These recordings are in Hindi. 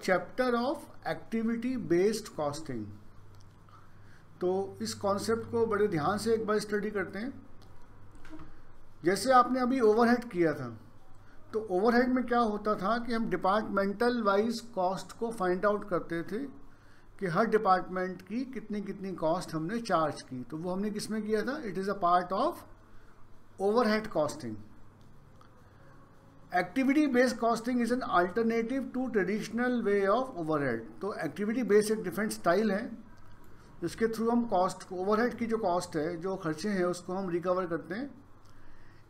Chapter of activity based costing. तो इस कॉन्सेप्ट को बड़े ध्यान से एक बार स्टडी करते हैं। जैसे आपने अभी ओवरहेड किया था, तो ओवरहेड में क्या होता था कि हम डिपार्टमेंटल वाइज कॉस्ट को फाइंड आउट करते थे कि हर डिपार्टमेंट की कितनी कितनी कॉस्ट हमने चार्ज की। तो वो हमने किस में किया था? It is a part of overhead costing. Activity based costing is an alternative to traditional way of overhead. तो एक्टिविटी बेस्ड एक डिफरेंट स्टाइल है जिसके थ्रू हम कॉस्ट, ओवरहेड की जो कॉस्ट है, जो खर्चे हैं, उसको हम रिकवर करते हैं।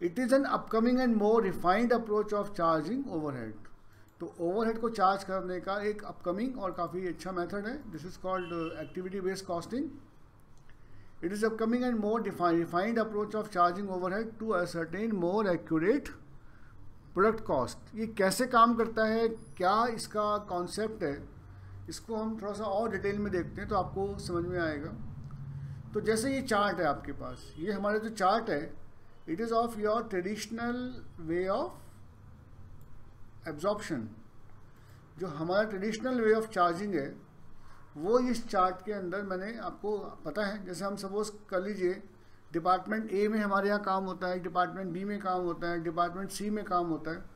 It is an upcoming and more refined approach of charging overhead. तो ओवरहेड को चार्ज करने का एक अपकमिंग और काफ़ी अच्छा मेथड है। This is called activity based costing. It is upcoming and more refined approach of charging overhead to ascertain more accurate product cost. ये कैसे काम करता है, क्या इसका कॉन्सेप्ट है, इसको हम थोड़ा सा और डिटेल में देखते हैं तो आपको समझ में आएगा। तो जैसे ये चार्ट है आपके पास, ये हमारा जो चार्ट है, it is of your traditional way of absorption. जो हमारा ट्रेडिशनल वे ऑफ चार्जिंग है वो इस चार्ट के अंदर मैंने आपको पता है। जैसे हम सपोज कर लीजिए डिपार्टमेंट ए में हमारे यहाँ काम होता है, डिपार्टमेंट बी में काम होता है, डिपार्टमेंट सी में काम होता है।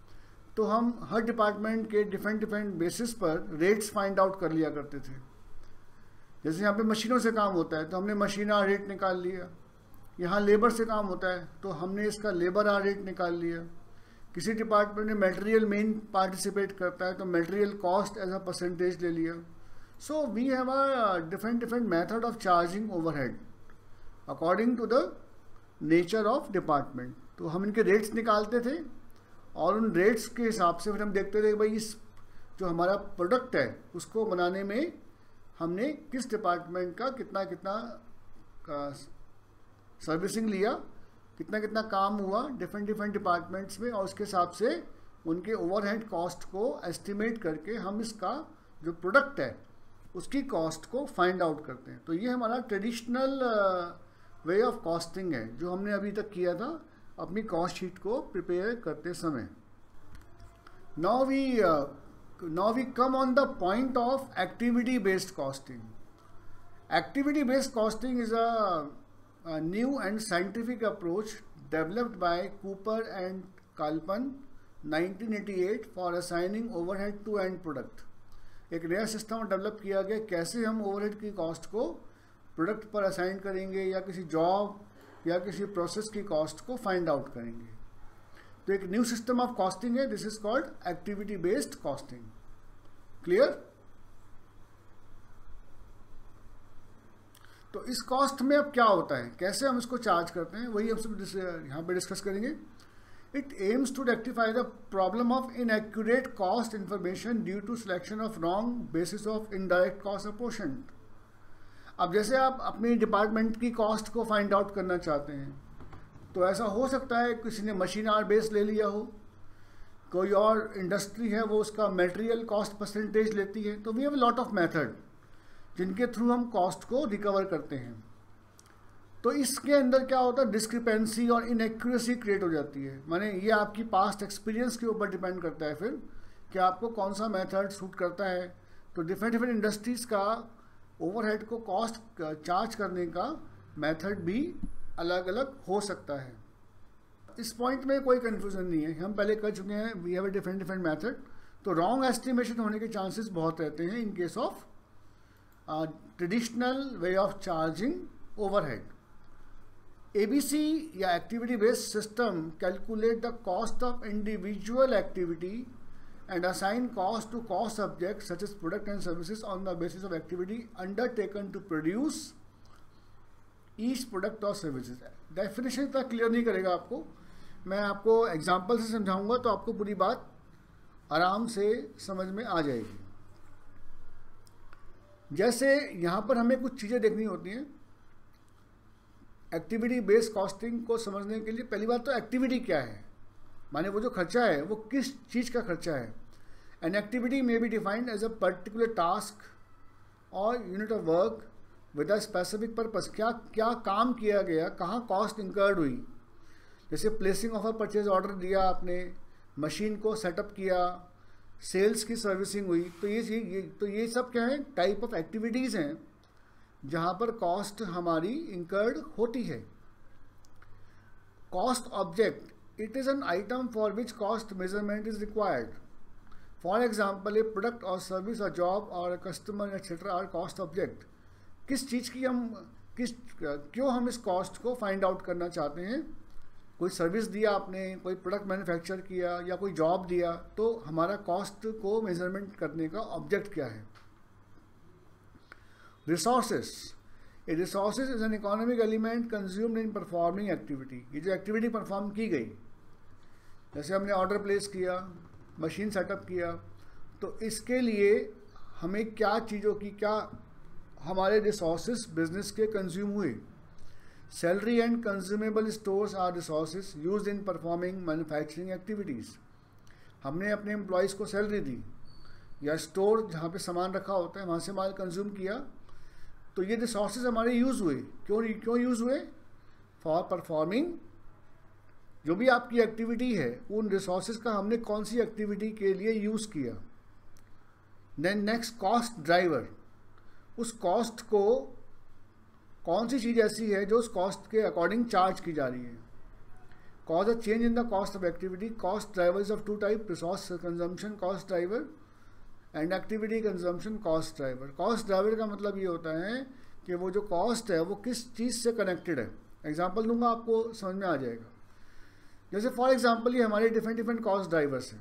तो हम हर डिपार्टमेंट के डिफरेंट बेसिस पर रेट्स फाइंड आउट कर लिया करते थे। जैसे यहाँ पे मशीनों से काम होता है तो हमने मशीन आर रेट निकाल लिया। यहाँ लेबर से काम होता है तो हमने इसका लेबर आर रेट निकाल लिया। किसी डिपार्टमेंट में मटेरियल मेन पार्टिसिपेट करता है तो material cost as a percentage ले लिया। So we have a different method of charging overhead according to the nature of department. तो हम इनके रेट्स निकालते थे और उन रेट्स के हिसाब से फिर हम देखते थे कि भाई इस जो हमारा प्रोडक्ट है उसको बनाने में हमने किस डिपार्टमेंट का कितना कितना सर्विसिंग लिया, कितना कितना काम हुआ डिफरेंट डिपार्टमेंट्स में, और उसके हिसाब से उनके ओवरहेड कॉस्ट को एस्टिमेट करके हम इसका जो प्रोडक्ट है उसकी कॉस्ट को फाइंड आउट करते हैं। तो ये हमारा ट्रेडिशनल वे ऑफ कॉस्टिंग है जो हमने अभी तक किया था अपनी कॉस्ट शीट को प्रिपेयर करते समय। Now we come on the point of activity based costing. Activity based costing is a new and scientific approach developed by Cooper and Kalpan 1988 for assigning overhead to end product। एक नया सिस्टम डेवलप किया गया कैसे हम ओवरहेड की कॉस्ट को प्रोडक्ट पर असाइन करेंगे या किसी जॉब या किसी प्रोसेस की कॉस्ट को फाइंड आउट करेंगे। तो एक न्यू सिस्टम ऑफ कॉस्टिंग है, this is called activity based costing. Clear? तो इस कॉस्ट में अब क्या होता है, कैसे हम इसको चार्ज करते हैं, वही हम सब यहाँ पे डिस्कस करेंगे। It aims to rectify the problem of inaccurate cost information due to selection of wrong basis of indirect cost apportionment. अब जैसे आप अपनी डिपार्टमेंट की कॉस्ट को फाइंड आउट करना चाहते हैं तो ऐसा हो सकता है किसी ने मशीन आर बेस ले लिया हो, कोई और इंडस्ट्री है वो उसका मटेरियल कॉस्ट परसेंटेज लेती है। तो we have a lot of method जिनके थ्रू हम कॉस्ट को रिकवर करते हैं। तो इसके अंदर क्या होता है, डिस्क्रिपेंसी और इनएक्यूरेसी क्रिएट हो जाती है। माने ये आपकी पास्ट एक्सपीरियंस के ऊपर डिपेंड करता है फिर कि आपको कौन सा मेथड सूट करता है। तो डिफरेंट इंडस्ट्रीज़ का ओवरहेड को कॉस्ट चार्ज करने का मेथड भी अलग अलग हो सकता है। इस पॉइंट में कोई कन्फ्यूज़न नहीं है, हम पहले कर चुके हैं। We have a different method. तो रॉन्ग एस्टिमेशन होने के चांसेस बहुत रहते हैं in case of traditional way of charging overhead. ABC या activity based system calculate the cost of individual activity and assign cost to cost subjects such as product and services on the basis of activity undertaken to produce each product or services। Definition इतना क्लियर नहीं करेगा आपको, मैं आपको एग्जांपल से समझाऊंगा तो आपको पूरी बात आराम से समझ में आ जाएगी। जैसे यहाँ पर हमें कुछ चीज़ें देखनी होती हैं एक्टिविटी बेस्ड कॉस्टिंग को समझने के लिए। पहली बात तो एक्टिविटी क्या है, माने वो जो खर्चा है वो किस चीज़ का खर्चा है। An activity may be defined as a particular task or unit of work with a specific purpose. क्या क्या काम किया गया, कहाँ कॉस्ट इंकर्ड हुई। जैसे placing of a purchase order दिया आपने, मशीन को सेटअप किया, सेल्स की सर्विसिंग हुई, तो ये सब क्या है, टाइप ऑफ एक्टिविटीज़ हैं जहाँ पर कॉस्ट हमारी इंकर्ड होती है। Cost object, it is an item for which cost measurement is required. For example, a product or service, a job or a customer etc. are cost object. किस चीज़ की क्यों हम इस कॉस्ट को फाइंड आउट करना चाहते हैं? कोई सर्विस दिया आपने, कोई प्रोडक्ट मैन्युफैक्चर किया या कोई जॉब दिया, तो हमारा कॉस्ट को मेजरमेंट करने का ऑब्जेक्ट क्या है? Resources, A resources is an economic element consumed in performing activity. ये जो एक्टिविटी परफॉर्म की गई, जैसे हमने ऑर्डर प्लेस किया, मशीन सेटअप किया, तो इसके लिए हमें क्या चीज़ों की, क्या हमारे रिसोर्सेज बिजनेस के कंज्यूम हुए। Salary and consumable stores are resources used in performing manufacturing activities. हमने अपने एम्प्लॉयज़ को सैलरी दी, या स्टोर जहाँ पे सामान रखा होता है वहाँ से माल कंज्यूम किया, तो ये रिसोर्सेज हमारे यूज़ हुए। क्यों यूज़ हुए? फॉर परफॉर्मिंग जो भी आपकी एक्टिविटी है, उन रिसोर्सेज का हमने कौन सी एक्टिविटी के लिए यूज़ किया। देन नेक्स्ट, कॉस्ट ड्राइवर, उस कॉस्ट को कौन सी चीज़ ऐसी है जो उस कॉस्ट के अकॉर्डिंग चार्ज की जा रही है। Cause a change in the cost of activity. Cost drivers of two type, resource consumption cost driver and activity consumption cost driver. Cost driver का मतलब ये होता है कि वो जो कॉस्ट है वो किस चीज़ से कनेक्टेड है। एग्जाम्पल दूंगा, आपको समझ में आ जाएगा। जैसे फॉर एग्जाम्पल ये हमारे डिफरेंट कॉस्ट ड्राइवर्स हैं।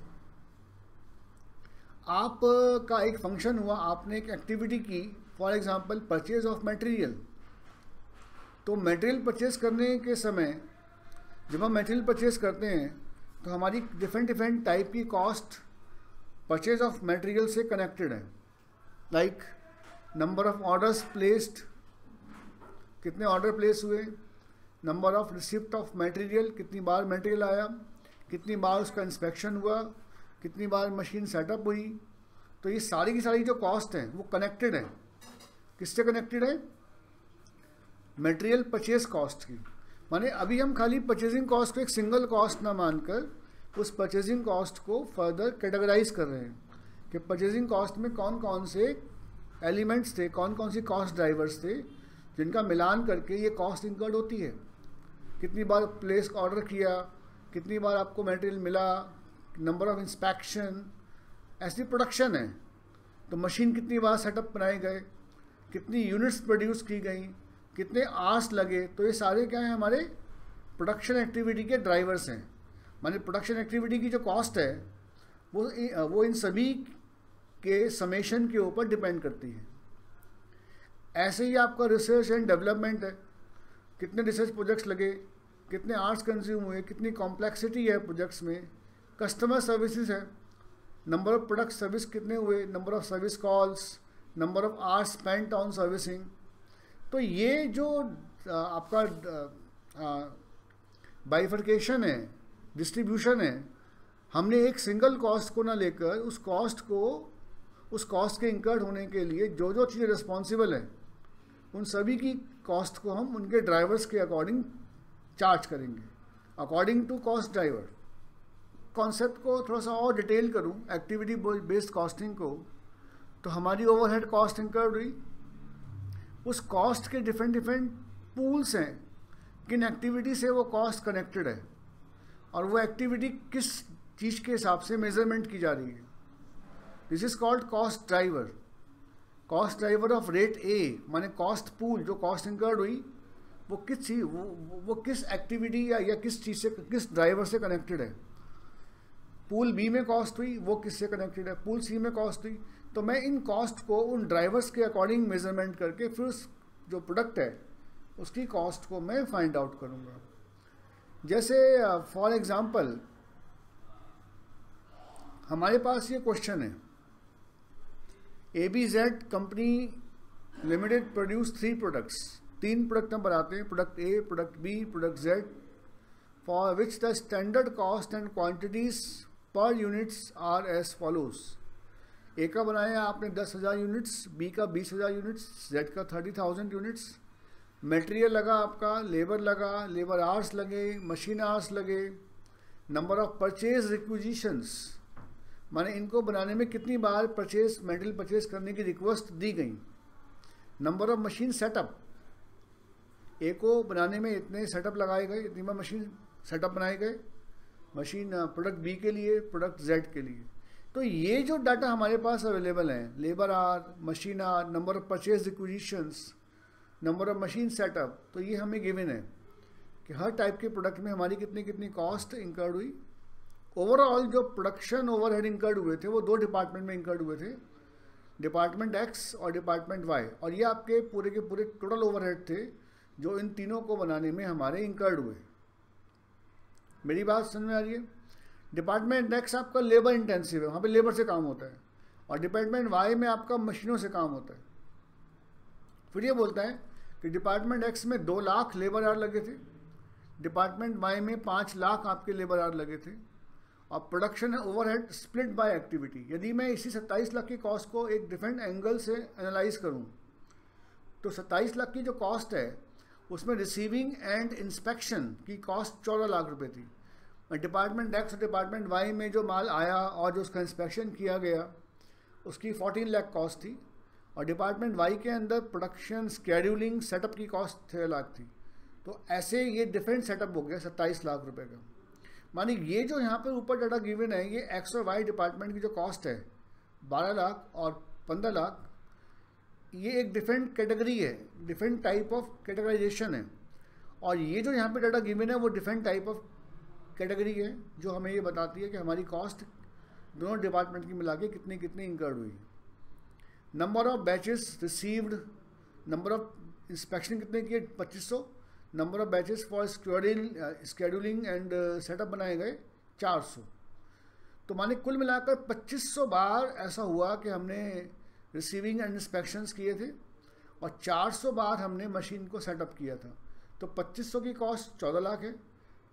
आपका एक फंक्शन हुआ, आपने एक एक्टिविटी की, for example purchase of material. तो मटेरियल परचेज करने के समय जब हम मटेरियल परचेज करते हैं तो हमारी डिफरेंट टाइप की कॉस्ट परचेज ऑफ मटेरियल से कनेक्टेड है। Like number of orders placed, कितने ऑर्डर प्लेस हुए, number of receipt of material, कितनी बार मटेरियल आया, कितनी बार उसका इंस्पेक्शन हुआ, कितनी बार मशीन सेटअप हुई। तो ये सारी की सारी जो कॉस्ट हैं वो कनेक्टेड है। किससे कनेक्टेड है? मटेरियल परचेज कॉस्ट की। माने अभी हम खाली परचेजिंग कॉस्ट को एक सिंगल कॉस्ट ना मानकर उस परचेजिंग कॉस्ट को फर्दर कैटेगराइज कर रहे हैं कि परचेजिंग कॉस्ट में कौन कौन से एलिमेंट्स थे, कौन कौन सी कॉस्ट ड्राइवर्स थे जिनका मिलान करके ये कॉस्ट इंकर्ड होती है। कितनी बार प्लेस ऑर्डर किया, कितनी बार आपको मटेरियल मिला, नंबर ऑफ इंस्पेक्शन, ऐसी प्रोडक्शन है तो मशीन कितनी बार सेटअप बनाए गए, कितनी यूनिट्स प्रोड्यूस की गई, कितने आवर्स लगे। तो ये सारे क्या हैं, हमारे प्रोडक्शन एक्टिविटी के ड्राइवर्स हैं। माने प्रोडक्शन एक्टिविटी की जो कॉस्ट है वो इन सभी के समेशन के ऊपर डिपेंड करती है। ऐसे ही आपका रिसर्च एंड डेवलपमेंट है, कितने रिसर्च प्रोजेक्ट्स लगे, कितने आवर्स कंज्यूम हुए, कितनी कॉम्प्लेक्सिटी है प्रोजेक्ट्स में। कस्टमर सर्विसेज है, नंबर ऑफ प्रोडक्ट सर्विस कितने हुए, number of service calls, number of hours spent on servicing. तो ये जो आपका बाइफर्केशन है, डिस्ट्रीब्यूशन है, हमने एक सिंगल कॉस्ट को ना लेकर उस कॉस्ट के इंकर्ड होने के लिए जो जो चीज़ें रिस्पॉन्सिबल है उन सभी की कॉस्ट को हम उनके ड्राइवर्स के अकॉर्डिंग चार्ज करेंगे, according to cost driver. Concept को थोड़ा सा और डिटेल करूं, एक्टिविटी बेस्ड कॉस्टिंग को, तो हमारी ओवरहेड कॉस्ट इंकर्ड हुई। उस कॉस्ट के डिफरेंट पूल्स हैं, किन एक्टिविटी से वो कॉस्ट कनेक्टेड है और वो एक्टिविटी किस चीज़ के हिसाब से मेजरमेंट की जा रही है। This is called cost driver. Cost driver of rate A, माने कॉस्ट पूल, जो कॉस्ट इंकर्ड हुई वो किस एक्टिविटी या किस चीज़ से, किस ड्राइवर से कनेक्टेड है। पूल बी में कॉस्ट हुई, वो किससे कनेक्टेड है, पूल सी में कॉस्ट हुई। तो मैं इन कॉस्ट को उन ड्राइवर्स के अकॉर्डिंग मेजरमेंट करके फिर उस जो प्रोडक्ट है उसकी कॉस्ट को मैं फाइंड आउट करूँगा। जैसे फॉर एग्जांपल हमारे पास ये क्वेश्चन है, ABZ company limited produce 3 products. 3 product हम बनाते हैं, product A, product B, product Z, for which the standard cost and quantities per units are as follows. A का बनाया आपने 10,000 यूनिट्स, बी का 20,000 यूनिट्स, Z का 30,000 यूनिट्स। मटेरियल लगा आपका, लेबर लगा, लेबर आवर्स लगे, मशीन आवर्स लगे, नंबर ऑफ परचेज रिक्विजिशंस, माने इनको बनाने में कितनी बार मटेरियल परचेज करने की रिक्वेस्ट दी गई, नंबर ऑफ मशीन सेटअप, ए को बनाने में इतने सेटअप लगाए गए, इतनी बार मशीन सेटअप बनाए गए, मशीन प्रोडक्ट बी के लिए, प्रोडक्ट जेड के लिए। तो ये जो डाटा हमारे पास अवेलेबल है, labour hour, machine hour, number of purchase requisitions, number of machine setup, तो ये हमें गिवन है कि हर टाइप के प्रोडक्ट में हमारी कितनी कितनी कॉस्ट इंकर्ड हुई। ओवरऑल जो प्रोडक्शन ओवरहेड इंकर्ड हुए थे वो 2 डिपार्टमेंट में इंकर्ड हुए थे, डिपार्टमेंट एक्स और डिपार्टमेंट वाई, और ये आपके पूरे के पूरे टोटल ओवरहेड थे जो इन तीनों को बनाने में हमारे इंकर्ड हुए। मेरी बात समझ में आ रही है? डिपार्टमेंट एक्स आपका लेबर इंटेंसिव है, वहाँ पे लेबर से काम होता है, और डिपार्टमेंट वाई में आपका मशीनों से काम होता है। फिर ये बोलता है कि डिपार्टमेंट एक्स में 2 लाख लेबर आवर लगे थे, डिपार्टमेंट वाई में 5 लाख आपके लेबर आवर लगे थे, और production overhead split by activity. यदि मैं इसी 27 लाख की कॉस्ट को एक डिफरेंट एंगल से एनालाइज करूं, तो 27 लाख की जो कॉस्ट है उसमें रिसीविंग एंड इंस्पेक्शन की कॉस्ट 14 लाख रुपए थी। डिपार्टमेंट एक्स और डिपार्टमेंट वाई में जो माल आया और जो उसका इंस्पेक्शन किया गया उसकी 14 लाख कॉस्ट थी, और डिपार्टमेंट वाई के अंदर प्रोडक्शन स्केड्यूलिंग सेटअप की कॉस्ट 6 लाख थी। तो ऐसे ये डिफरेंट सेटअप हो गया 27 लाख रुपए का। मानी ये जो यहाँ पर ऊपर डाटा गिवन है, ये एक्स और वाई डिपार्टमेंट की जो कॉस्ट है 12 लाख और 15 लाख, ये एक डिफरेंट कैटेगरी है, डिफरेंट टाइप ऑफ कैटेगराइजेशन है, और ये जो यहाँ पे डाटा गिवन है वो डिफरेंट टाइप ऑफ कैटेगरी है जो हमें ये बताती है कि हमारी कॉस्ट दोनों डिपार्टमेंट की मिला के कितनी कितनी इंकर्ड हुई। Number of batches received, number of inspection कितने किए 2500, number of batches for scheduling and setup बनाए गए 400। तो माने कुल मिलाकर 2500 बार ऐसा हुआ कि हमने रिसीविंग एंड इंस्पेक्शंस किए थे, और 400 बार हमने मशीन को सेटअप किया था। तो 2500 की कॉस्ट 14 लाख है,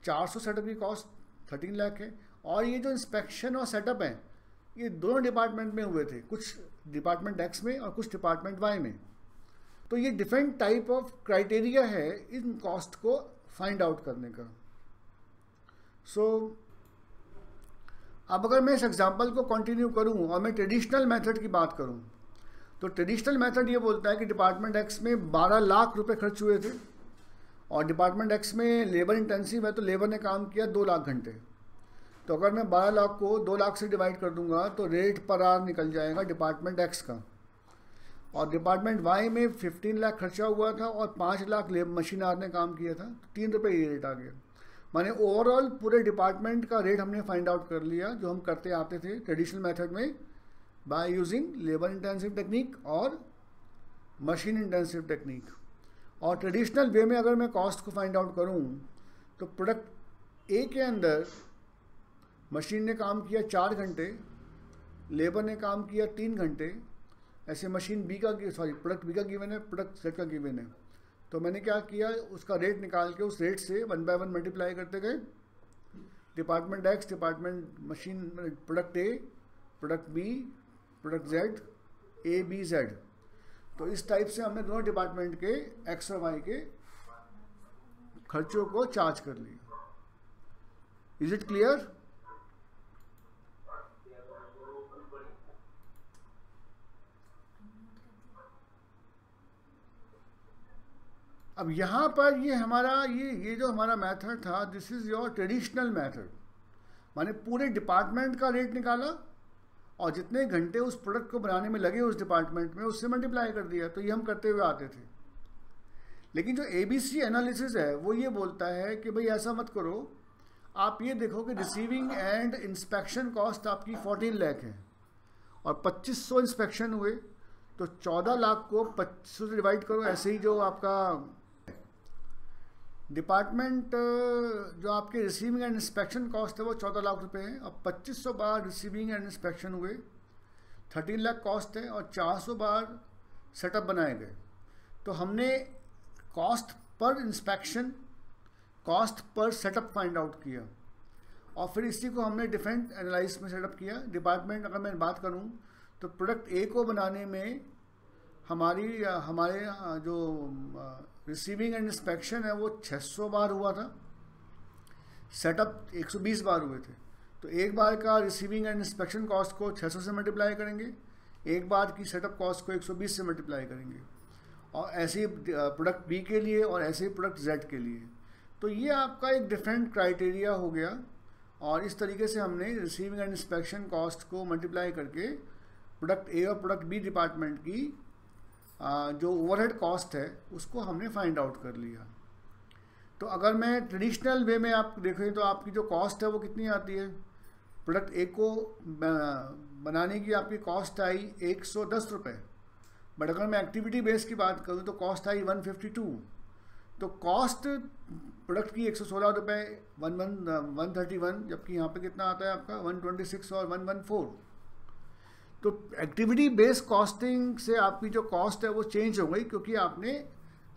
400 सेटअप की कॉस्ट 13 लाख है, और ये जो इंस्पेक्शन और सेटअप हैं ये दोनों डिपार्टमेंट में हुए थे, कुछ डिपार्टमेंट एक्स में और कुछ डिपार्टमेंट वाई में। तो ये डिफरेंट टाइप ऑफ क्राइटेरिया है इन कॉस्ट को फाइंड आउट करने का। अब अगर मैं इस एग्जांपल को कंटिन्यू करूं और मैं ट्रेडिशनल मेथड की बात करूं, तो ट्रेडिशनल मेथड ये बोलता है कि डिपार्टमेंट एक्स में 12 लाख रुपए खर्च हुए थे, और डिपार्टमेंट एक्स में लेबर इंटेंसिव है तो लेबर ने काम किया 2 लाख घंटे। तो अगर मैं 12 लाख को 2 लाख से डिवाइड कर दूंगा तो रेट पर आवर निकल जाएगा डिपार्टमेंट एक्स का, और डिपार्टमेंट वाई में 15 लाख खर्चा हुआ था और 5 लाख मशीन आवर ने काम किया था, तो 3 रुपये ये रेट आ गया। माने ओवरऑल पूरे डिपार्टमेंट का रेट हमने फाइंड आउट कर लिया जो हम करते आते थे ट्रेडिशनल मेथड में by using labour intensive technique और मशीन इंटेंसिव टेक्निक। और ट्रेडिशनल वे में अगर मैं कॉस्ट को फाइंड आउट करूं तो प्रोडक्ट ए के अंदर मशीन ने काम किया 4 घंटे, लेबर ने काम किया 3 घंटे, ऐसे मशीन बी का प्रोडक्ट बी का गिवन है, प्रोडक्ट जेड का गिवन है। तो मैंने क्या किया, उसका रेट निकाल के उस रेट से 1 बाय 1 मल्टीप्लाई करते गए। Department X, department machine, product A, product B, product Z, A B Z. तो इस टाइप से हमने दोनों डिपार्टमेंट के एक्स और वाई के खर्चों को चार्ज कर लिया। Is it clear? अब यहाँ पर ये हमारा ये जो हमारा मेथड था, this is your traditional method. माने पूरे डिपार्टमेंट का रेट निकाला और जितने घंटे उस प्रोडक्ट को बनाने में लगे उस डिपार्टमेंट में उससे मल्टीप्लाई कर दिया। तो ये हम करते हुए आते थे। लेकिन जो ABC एनालिसिस है वो ये बोलता है कि भाई ऐसा मत करो, आप ये देखो कि रिसीविंग एंड इंस्पेक्शन कॉस्ट आपकी 14 लाख है और 2500 इंस्पेक्शन हुए, तो 14 लाख को 2500 से डिवाइड करो। ऐसे ही जो आपका डिपार्टमेंट जो आपके रिसीविंग एंड इंस्पेक्शन कॉस्ट है वो 14 लाख रुपए है, और 2500 बार रिसीविंग एंड इंस्पेक्शन हुए, 13 लाख कॉस्ट है, और 400 बार सेटअप बनाए गए। तो हमने cost per inspection, cost per setup find out किया, और फिर इसी को हमने डिफरेंट एनालिसिस में सेटअप किया। डिपार्टमेंट अगर मैं बात करूं तो प्रोडक्ट ए को बनाने में हमारे जो रिसीविंग एंड इंस्पेक्शन है वो 600 बार हुआ था, सेटअप 120 बार हुए थे। तो एक बार का रिसीविंग एंड इंस्पेक्शन कॉस्ट को 600 से मल्टीप्लाई करेंगे, एक बार की सेटअप कॉस्ट को 120 से मल्टीप्लाई करेंगे, और ऐसे ही प्रोडक्ट बी के लिए और ऐसे ही प्रोडक्ट जेड के लिए। तो ये आपका एक डिफरेंट क्राइटेरिया हो गया, और इस तरीके से हमने रिसीविंग एंड इंस्पेक्शन कॉस्ट को मल्टीप्लाई करके प्रोडक्ट ए और प्रोडक्ट बी डिपार्टमेंट की जो ओवरहेड कॉस्ट है उसको हमने फाइंड आउट कर लिया। तो अगर मैं ट्रेडिशनल वे में आप देखें तो आपकी जो कॉस्ट है वो कितनी आती है, प्रोडक्ट ए को बनाने की आपकी कॉस्ट आई 110 रुपये, बट अगर मैं एक्टिविटी बेस की बात करूँ तो कॉस्ट आई 152। तो कॉस्ट प्रोडक्ट की 116 रुपये 131, जबकि यहाँ पे कितना आता है आपका 126 और 114। तो एक्टिविटी बेस्ड कॉस्टिंग से आपकी जो कॉस्ट है वो चेंज हो गई, क्योंकि आपने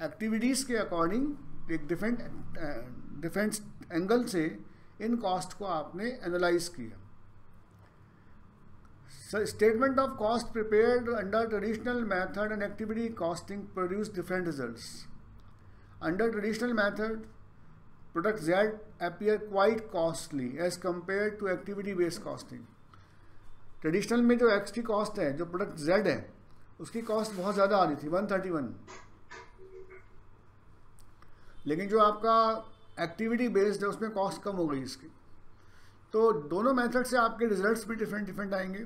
एक्टिविटीज़ के अकॉर्डिंग एक डिफरेंट एंगल से इन कॉस्ट को आपने एनालाइज किया। Statement of cost prepared under traditional method and activity costing produce different results. Under traditional method product Z appear quite costly as compared to activity based costing। Traditional में जो एक्सटी कॉस्ट है, जो प्रोडक्ट Z है, उसकी कॉस्ट बहुत ज़्यादा आ रही थी 131, लेकिन जो आपका एक्टिविटी बेस्ड है उसमें कॉस्ट कम हो गई इसकी। तो दोनों मेथड से आपके रिजल्ट्स भी डिफरेंट आएंगे।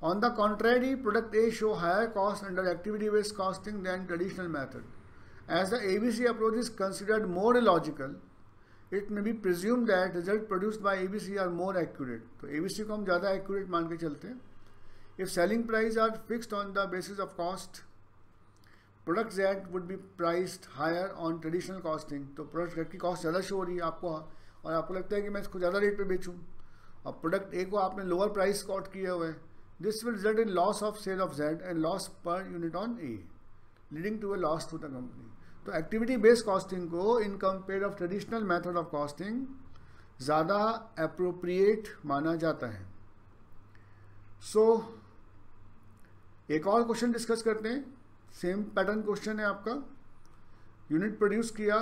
On the contrary, product A show higher cost under activity based costing than traditional method. As the ABC approach is considered more illogical, it may be presumed that results produced by ABC are more accurate। तो ABC को हम ज़्यादा accurate मान के चलते हैं। If selling prices are fixed on the basis of cost, product Z would be priced higher on traditional costing। तो प्रोडक्ट Z की कॉस्ट ज़्यादा शो हो रही है आपको, और आपको लगता है कि मैं इसको ज़्यादा रेट पे बेचूँ, और प्रोडक्ट A को आपने लोअर प्राइस कोट किया हुआ है। This will result in loss of sale of Z and loss per unit on A, leading to a loss to the company. तो एक्टिविटी बेस्ड कॉस्टिंग को in compare of traditional method of costing ज़्यादा अप्रोप्रिएट माना जाता है। सो एक और क्वेश्चन डिस्कस करते हैं। सेम पैटर्न क्वेश्चन है आपका। यूनिट प्रोड्यूस किया,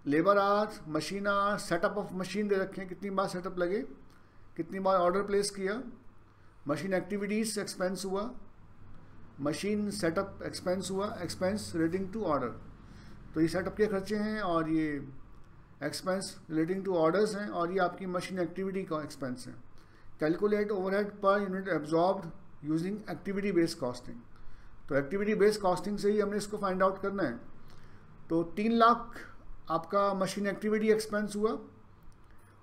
labour hours, machine hours, setup of machine दे रखे हैं, कितनी बार सेटअप लगे, कितनी बार ऑर्डर प्लेस किया, मशीन एक्टिविटीज एक्सपेंस हुआ, मशीन सेटअप एक्सपेंस हुआ, एक्सपेंस रिलेटिंग टू ऑर्डर। तो ये सेटअप के खर्चे हैं और ये एक्सपेंस रिलेटिंग टू ऑर्डर्स हैं, और ये आपकी मशीन एक्टिविटी का एक्सपेंस है। Calculate overhead per unit absorbed using activity based costing. तो एक्टिविटी बेस्ड कॉस्टिंग से ही हमने इसको फाइंड आउट करना है। तो 3 लाख आपका मशीन एक्टिविटी एक्सपेंस हुआ,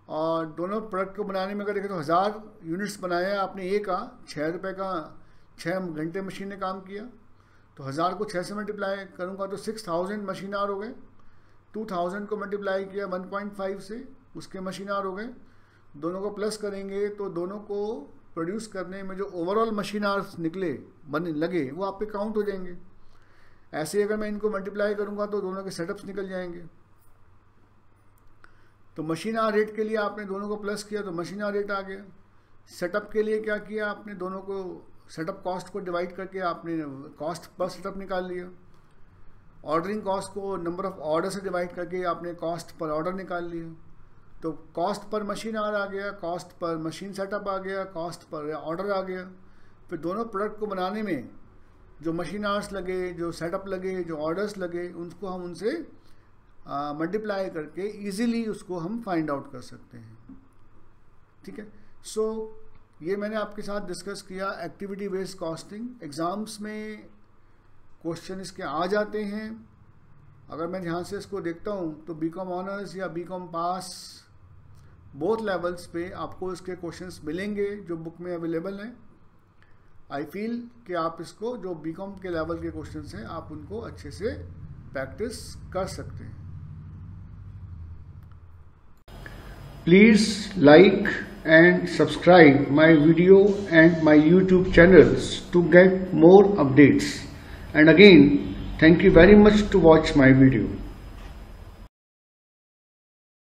और दोनों प्रोडक्ट को बनाने में अगर देखें तो 1000 यूनिट्स बनाया आपने, ए का 6 रुपये का 6 घंटे मशीन ने काम किया। तो 1000 को 6 से मल्टीप्लाई करूँगा तो 6000 मशीन आवर हो गए। 2000 को मल्टीप्लाई किया 1.5 से, उसके मशीन आवर हो गए। दोनों को प्लस करेंगे तो दोनों को प्रोड्यूस करने में जो ओवरऑल मशीन आवर्स निकले लगे वो आप पे काउंट हो जाएंगे। ऐसे ही अगर मैं इनको मल्टीप्लाई करूँगा तो दोनों के सेटअप्स निकल जाएंगे। तो मशीन आवर रेट के लिए आपने दोनों को प्लस किया तो मशीन आवर रेट आ गया। सेटअप के लिए क्या किया आपने, दोनों को सेटअप कॉस्ट को डिवाइड करके आपने कॉस्ट पर सेटअप निकाल लिया। ऑर्डरिंग कॉस्ट को नंबर ऑफ ऑर्डर से डिवाइड करके आपने कॉस्ट पर ऑर्डर निकाल लिया। तो कॉस्ट पर मशीन आवर आ गया, कॉस्ट पर मशीन सेटअप आ गया, कॉस्ट पर ऑर्डर आ गया। फिर दोनों प्रोडक्ट को बनाने में जो मशीन आवर्स लगे, जो सेटअप लगे, जो ऑर्डर्स लगे, उनको हम उनसे मल्टीप्लाई करके इजीली उसको हम फाइंड आउट कर सकते हैं। ठीक है। सो ये मैंने आपके साथ डिस्कस किया एक्टिविटी बेस्ड कॉस्टिंग। एग्ज़ाम्स में क्वेश्चन इसके आ जाते हैं। अगर मैं ध्यान से इसको देखता हूँ तो बीकॉम ऑनर्स या बीकॉम पास बोथ लेवल्स पे आपको इसके क्वेश्चंस मिलेंगे जो बुक में अवेलेबल हैं। आई फील कि आप इसको जो बीकॉम के लेवल के क्वेश्चंस हैं आप उनको अच्छे से प्रैक्टिस कर सकते हैं। Please like and subscribe my video and my YouTube channels to get more updates. And again, thank you very much to watch my video.